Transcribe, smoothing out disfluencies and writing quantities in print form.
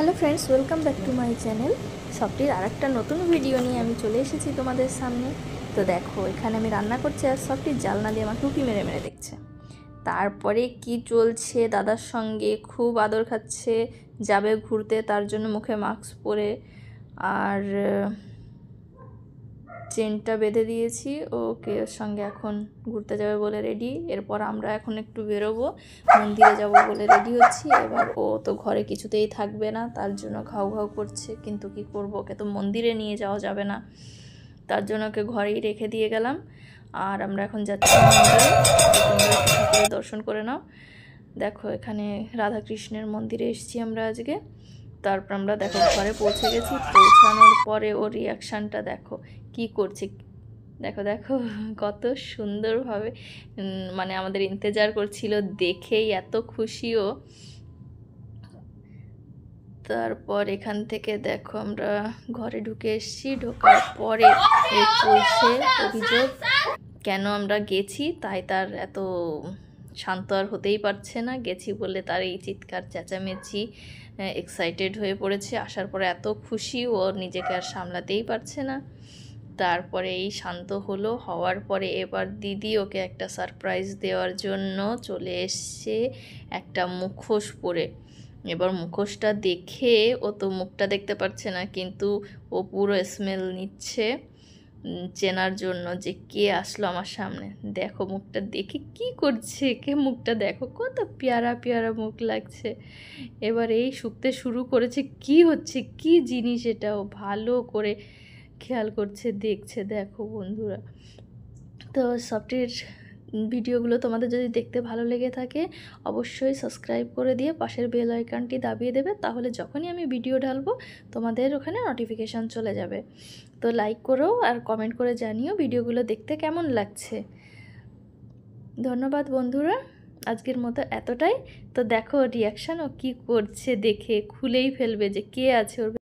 Hello friends, welcome back to my channel. সবটির আরেকটা নতুন ভিডিও নিয়ে আমি চলে এসেছি তোমাদের সামনে। তো দেখো, এখানে আমি রান্না করছি আর সবটির জালনা দিয়ে আমার টুপি মেরে মেরে দেখছে। তারপরে কি চলছে, দাদার সঙ্গে খুব আদর খাচ্ছে, যাবে ঘুরতে, তার জন্য মুখে মাস্ক পরে আর চেনটা বেঁধে দিয়েছি। ওকে ওর সঙ্গে এখন ঘুরতে যাবে বলে রেডি। এরপর আমরা এখন একটু বেরোবো, মন্দিরে যাব বলে রেডি হচ্ছি। এবার ও তো ঘরে কিছুতেই থাকবে না, তার জন্য ঘাউ ঘাউ করছে, কিন্তু কি করব, ওকে তো মন্দিরে নিয়ে যাওয়া যাবে না, তার জন্য ওকে ঘরেই রেখে দিয়ে গেলাম। আর আমরা এখন যাচ্ছি মন্দিরে, তোমরা একটু ঠাকুরের দর্শন করে নাও। দেখো, এখানে রাধাকৃষ্ণের মন্দিরে এসেছি আমরা আজকে। তারপর আমরা দেখো ঘরে পৌঁছে গেছি। পৌঁছানোর পরে ওর রিয়াকশানটা দেখো, কি করছে দেখো দেখো, কত সুন্দরভাবে মানে আমাদের ইন্তজার করছিল, দেখেই এত খুশিও। তারপর এখান থেকে দেখো আমরা ঘরে ঢুকে এসেছি। ঢোকার পরে চলছে অভিযোগ, কেন আমরা গেছি তাই তার এত শান্ত আর হতেই পারছে না। গেছি বলে তার এই চিৎকার চেঁচামেচি, এক্সাইটেড হয়ে পড়েছে। আসার পরে এত খুশি, ও নিজেকে আর সামলাতেই পারছে না। তারপরে এই শান্ত হলো, হওয়ার পরে এবার দিদি ওকে একটা সারপ্রাইজ দেওয়ার জন্য চলে এসছে একটা মুখোশ পরে। এবার মুখোশটা দেখে, ও তো মুখটা দেখতে পারছে না, কিন্তু ও পুরো স্মেল নিচ্ছে চেনার জন্য যে কে আসলো আমার সামনে। দেখো মুখটা দেখে কি করছে, কে মুখটা দেখো, কত পেয়ারা পেয়ারা মুখ লাগছে। এবার এই শুকতে শুরু করেছে, কি হচ্ছে, কি জিনিস এটাও ভালো করে খেয়াল করছে, দেখছে। দেখো বন্ধুরা, তো সবটির ভিডিওগুলো তোমাদের যদি দেখতে ভালো লেগে থাকে, অবশ্যই সাবস্ক্রাইব করে দিয়ে পাশের বেল আইকনটি দাবিয়ে দেবে, তাহলে যখনই আমি ভিডিও ঢালবো তোমাদের ওখানে নোটিফিকেশান চলে যাবে। তো লাইক করো আর কমেন্ট করে জানিও ভিডিওগুলো দেখতে কেমন লাগছে। ধন্যবাদ বন্ধুরা, আজকের মতো এতটাই। তো দেখো রিয়াকশান ও কী করছে, দেখে খুলেই ফেলবে যে কে আছে ওর